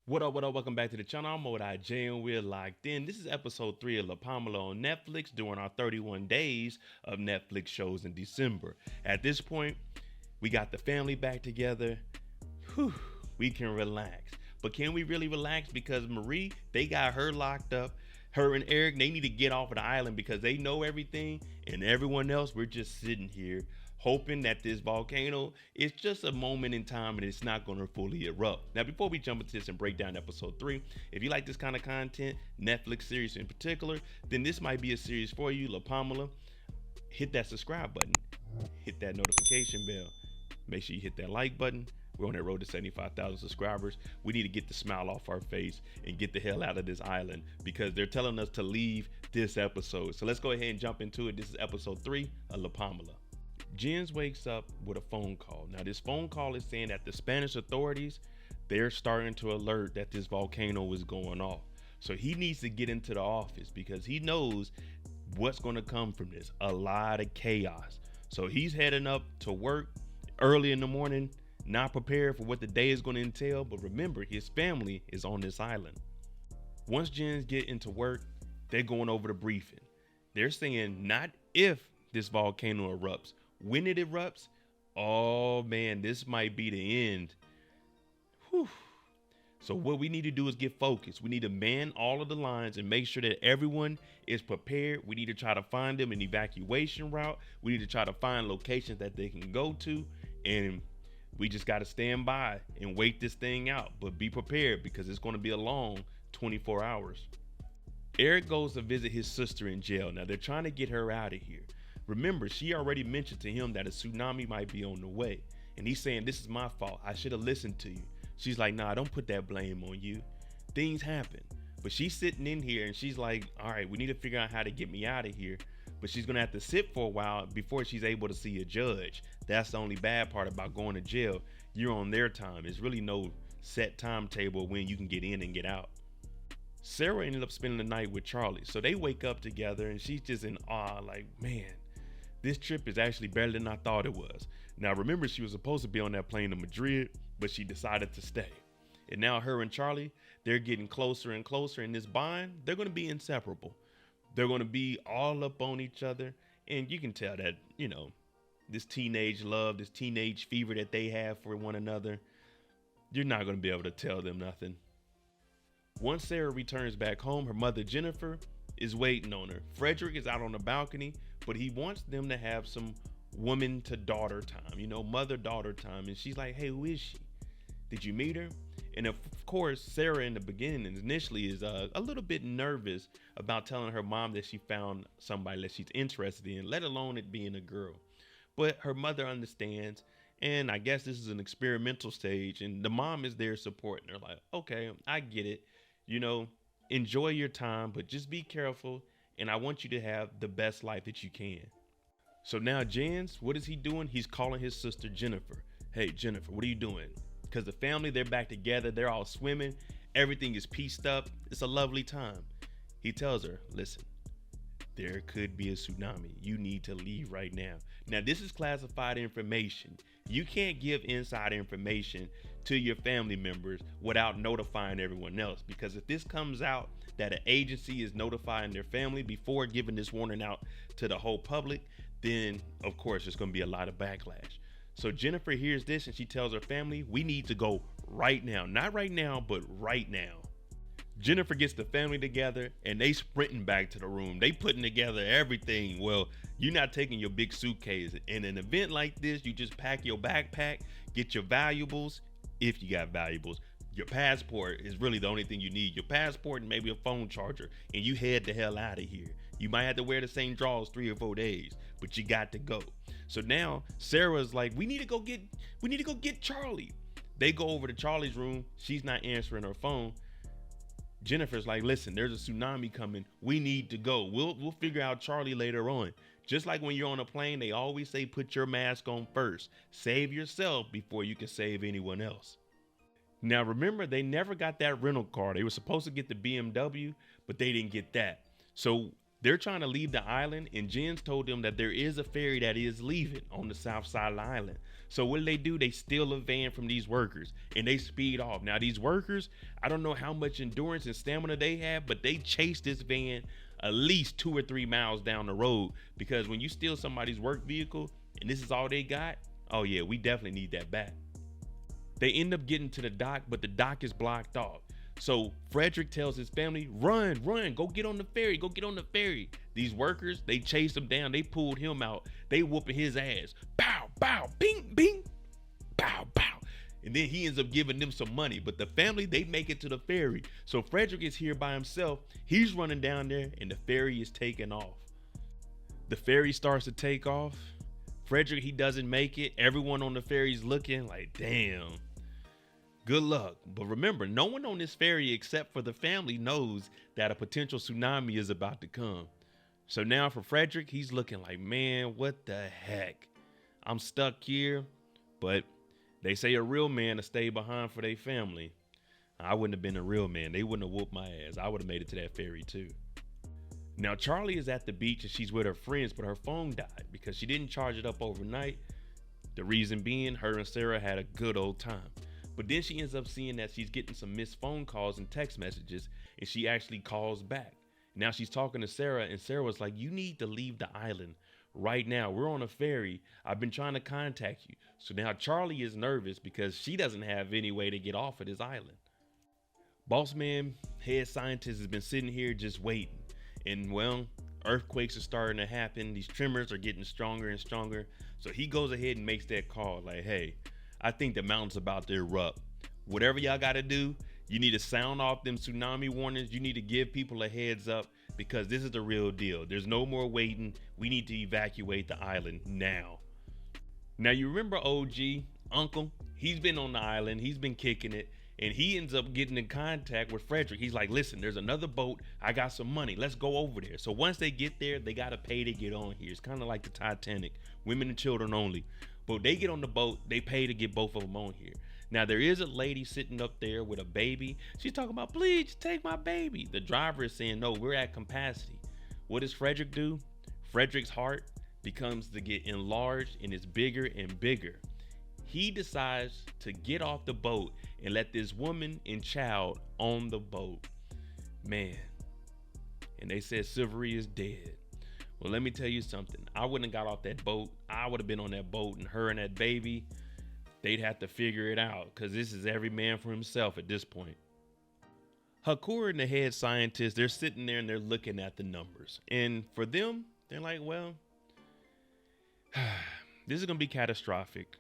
What up, what up? Welcome back to the channel. I'm MoedotJ and we're locked in. This is episode 3 of LaPalma on Netflix during our 31 days of Netflix shows in December. At this point, we got the family back together. Whew, we can relax. But can we really relax? Because Marie, they got her locked up. Her and Eric, they need to get off of the island because they know everything. And everyone else, we're just sitting here hoping that this volcano is just a moment in time and it's not going to fully erupt. Now, before we jump into this and break down episode 3, if you like this kind of content, Netflix series in particular, then this might be a series for you. LaPalma, hit that subscribe button, hit that notification bell, make sure you hit that like button. We're on that road to 75,000 subscribers. We need to get the smile off our face and get the hell out of this island because they're telling us to leave this episode. So let's go ahead and jump into it. This is episode 3 of LaPalma. Jens wakes up with a phone call. Now, this phone call is saying that the Spanish authorities, they're starting to alert that this volcano is going off. So he needs to get into the office because he knows what's going to come from this. A lot of chaos. So he's heading up to work early in the morning, not prepared for what the day is going to entail. But remember, his family is on this island. Once Jens get into work, they're going over the briefing. They're saying not if this volcano erupts. When it erupts, oh man, this might be the end. Whew. So what we need to do is get focused. We need to man all of the lines and make sure that everyone is prepared. We need to try to find them an evacuation route. We need to try to find locations that they can go to. And we just got to stand by and wait this thing out. But be prepared because it's going to be a long 24 hours. Eric goes to visit his sister in jail. Now they're trying to get her out of here. Remember, she already mentioned to him that a tsunami might be on the way. And he's saying, this is my fault. I should have listened to you. She's like, nah, don't put that blame on you. Things happen. But she's sitting in here and she's like, all right, we need to figure out how to get me out of here. But she's going to have to sit for a while before she's able to see a judge. That's the only bad part about going to jail. You're on their time. There's really no set timetable when you can get in and get out. Sara ended up spending the night with Charlie. So they wake up together and she's just in awe, like, man, this trip is actually better than I thought it was. Now, remember, she was supposed to be on that plane to Madrid, but she decided to stay. And now her and Charlie, they're getting closer and closer. In this bond, they're going to be inseparable. They're going to be all up on each other. And you can tell that, you know, this teenage love, this teenage fever that they have for one another, you're not going to be able to tell them nothing. Once Sara returns back home, her mother, Günther, is waiting on her. Fredrik is out on the balcony, but he wants them to have some woman to daughter time, you know, mother daughter time. And she's like, hey, who is she? Did you meet her? And of course, Sara in the beginning initially is a little bit nervous about telling her mom that she found somebody that she's interested in, let alone it being a girl. But her mother understands. And I guess this is an experimental stage. And the mom is there supporting her like, okay, I get it. You know, enjoy your time, but just be careful. And I want you to have the best life that you can. So now Jens, what is he doing? He's calling his sister Günther. Hey, Günther, what are you doing? Because the family, they're back together. They're all swimming. Everything is pieced up. It's a lovely time. He tells her, listen, there could be a tsunami. You need to leave right now. Now, this is classified information. You can't give inside information to your family members without notifying everyone else. Because if this comes out that an agency is notifying their family before giving this warning out to the whole public, then of course there's going to be a lot of backlash. So Günther hears this and she tells her family, we need to go right now. Not right now, but right now. Günther gets the family together and they sprinting back to the room. They putting together everything. Well, you're not taking your big suitcase. In an event like this, you just pack your backpack, get your valuables, if you got valuables. Your passport is really the only thing you need. Your passport and maybe a phone charger, and you head the hell out of here. You might have to wear the same drawers 3 or 4 days, but you got to go. So now Sarah's like, we need to go get Charlie. They go over to Charlie's room. She's not answering her phone. Günther's like, listen, there's a tsunami coming. We need to go. We'll figure out Charlie later on. Just like when you're on a plane, they always say, put your mask on first. Save yourself before you can save anyone else. Now, remember, they never got that rental car. They were supposed to get the BMW, but they didn't get that. So They're trying to leave the island, and Jens told them that there is a ferry that is leaving on the south side of the island. So what do? They steal a van from these workers and they speed off. Now these workers, I don't know how much endurance and stamina they have, but they chase this van at least 2 or 3 miles down the road, because when you steal somebody's work vehicle and this is all they got, oh yeah, we definitely need that back. They end up getting to the dock, but the dock is blocked off. So Fredrik tells his family, run, go get on the ferry. These workers, they chased him down. They pulled him out. They whooping his ass. Pow, pow, bing, bing, pow, pow. And then he ends up giving them some money. But the family, they make it to the ferry. So Fredrik is here by himself. He's running down there and the ferry is taking off. The ferry starts to take off. Fredrik, he doesn't make it. Everyone on the ferry's looking like, damn. Good luck. But remember, no one on this ferry except for the family knows that a potential tsunami is about to come. So now for Fredrik, he's looking like, man, what the heck? I'm stuck here. But they say a real man to stay behind for their family. I wouldn't have been a real man. They wouldn't have whooped my ass. I would have made it to that ferry too. Now Charlie is at the beach and she's with her friends, but her phone died because she didn't charge it up overnight. The reason being, her and Sara had a good old time. But then she ends up seeing that she's getting some missed phone calls and text messages, and she actually calls back. Now she's talking to Sara, and Sara was like, you need to leave the island right now. We're on a ferry. I've been trying to contact you. So now Charlie is nervous because she doesn't have any way to get off of this island. Boss man, head scientist, has been sitting here just waiting. And well, earthquakes are starting to happen. These tremors are getting stronger and stronger. So he goes ahead and makes that call like, hey, I think the mountain's about to erupt. Whatever y'all got to do, you need to sound off them tsunami warnings. You need to give people a heads up because this is the real deal. There's no more waiting. We need to evacuate the island now. Now, you remember OG, Uncle? He's been on the island. He's been kicking it. And he ends up getting in contact with Fredrik. He's like, listen, there's another boat. I got some money. Let's go over there. So once they get there, they got to pay to get on here. It's kind of like the Titanic, women and children only. But they get on the boat, they pay to get both of them on here. Now there is a lady sitting up there with a baby. She's talking about, please take my baby. The driver is saying, no, we're at capacity. What does Fredrik do? Fredrik's heart becomes to get enlarged and it's bigger and bigger. He decides to get off the boat and let this woman and child on the boat. Man. And they said Sofie is dead. Well, let me tell you something. I wouldn't have got off that boat. I would have been on that boat, and her and that baby, they'd have to figure it out because this is every man for himself at this point. Hakur and the head scientist, they're sitting there and they're looking at the numbers. And for them, they're like, well, this is going to be catastrophic.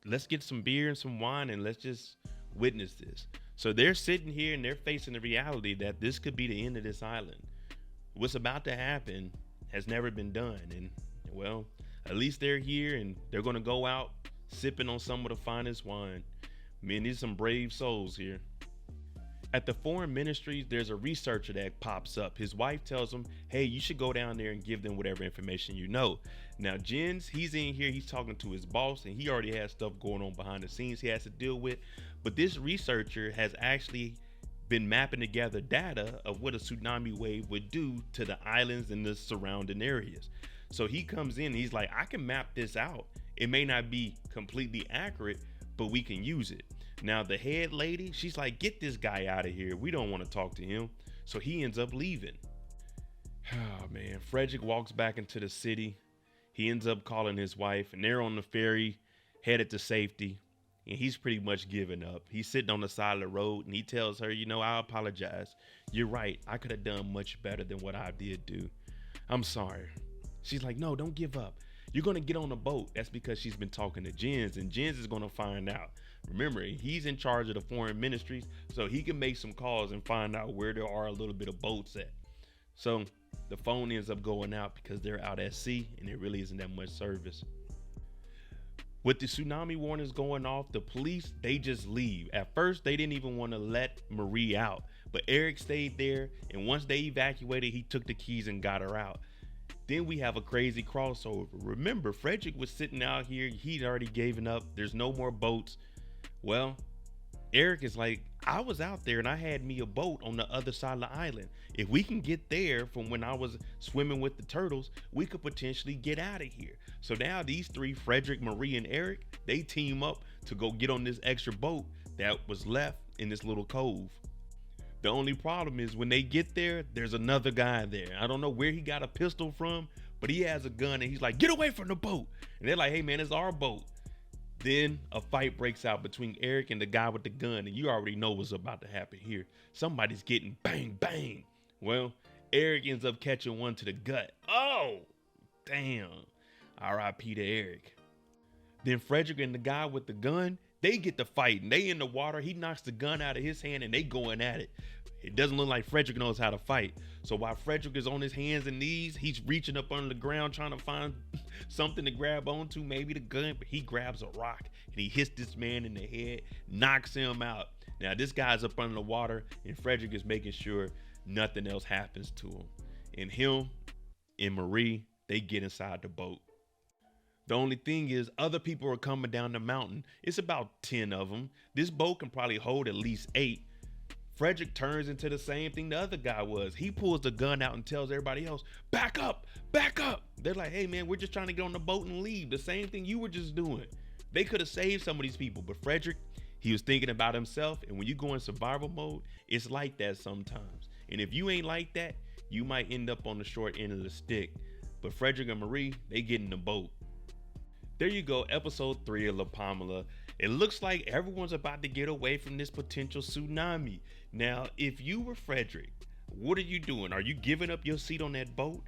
Let's get some beer and some wine and let's just witness this. So they're sitting here and they're facing the reality that this could be the end of this island. What's about to happen has never been done. And well, at least they're here and they're going to go out sipping on some of the finest wine. Man, these are some brave souls here. At the foreign ministries, there's a researcher that pops up. His wife tells him, hey, you should go down there and give them whatever information you know. Now, Jens, he's in here, he's talking to his boss, and he already has stuff going on behind the scenes he has to deal with. But this researcher has actually been mapping together data of what a tsunami wave would do to the islands and the surrounding areas. So he comes in, he's like, I can map this out. It may not be completely accurate, but we can use it. Now the head lady, she's like, get this guy out of here. We don't want to talk to him. So he ends up leaving. Oh man, Fredrik walks back into the city. He ends up calling his wife and they're on the ferry headed to safety. And he's pretty much giving up. He's sitting on the side of the road and he tells her, you know, I apologize. You're right. I could have done much better than what I did do. I'm sorry. She's like, no, don't give up. You're going to get on a boat. That's because she's been talking to Jens and Jens is going to find out. Remember, he's in charge of the foreign ministries, so he can make some calls and find out where there are a little bit of boats at. So the phone ends up going out because they're out at sea and there really isn't that much service. With the tsunami warnings going off, the police, they just leave. At first, they didn't even want to let Marie out, but Eric stayed there, and once they evacuated, he took the keys and got her out. Then we have a crazy crossover. Remember, Fredrik was sitting out here. He'd already given up. There's no more boats. Well, Eric is like, I was out there and I had me a boat on the other side of the island. If we can get there from when I was swimming with the turtles, we could potentially get out of here. So now these three, Fredrik, Marie, and Eric, they team up to go get on this extra boat that was left in this little cove. The only problem is when they get there, there's another guy there. I don't know where he got a pistol from, but he has a gun and he's like, get away from the boat. And they're like, hey man, it's our boat. Then a fight breaks out between Eric and the guy with the gun, and you already know what's about to happen here. Somebody's getting bang, bang. Well, Eric ends up catching one to the gut. Oh, damn. R.I.P. to Eric. Then Fredrik and the guy with the gun, they get to fighting. They in the water. He knocks the gun out of his hand and they going at it. It doesn't look like Fredrik knows how to fight. So while Fredrik is on his hands and knees, he's reaching up under the ground trying to find something to grab onto, maybe the gun, but he grabs a rock and he hits this man in the head, knocks him out. Now this guy's up under the water and Fredrik is making sure nothing else happens to him. And him and Marie, they get inside the boat. The only thing is other people are coming down the mountain. It's about 10 of them. This boat can probably hold at least 8. Fredrik turns into the same thing the other guy was. He pulls the gun out and tells everybody else, back up, back up. They're like, hey man, we're just trying to get on the boat and leave. The same thing you were just doing. They could have saved some of these people, but Fredrik, he was thinking about himself. And when you go in survival mode, it's like that sometimes. And if you ain't like that, you might end up on the short end of the stick. But Fredrik and Marie, they get in the boat. There you go, episode 3 of LaPalma. It looks like everyone's about to get away from this potential tsunami. Now, if you were Fredrik, what are you doing? Are you giving up your seat on that boat?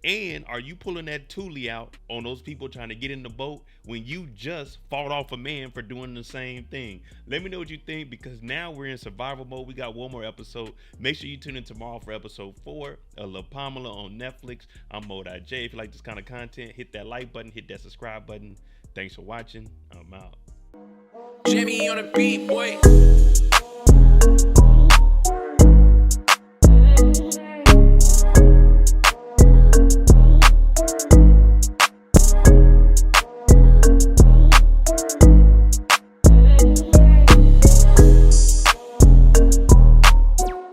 And are you pulling that Thule out on those people trying to get in the boat when you just fought off a man for doing the same thing? Let me know what you think, because now we're in survival mode. We got one more episode. Make sure you tune in tomorrow for episode 4 of LaPalma on Netflix. I'm MoedotJ. If you like this kind of content, hit that like button, hit that subscribe button. Thanks for watching. I'm out. Jimmy on the beat, boy.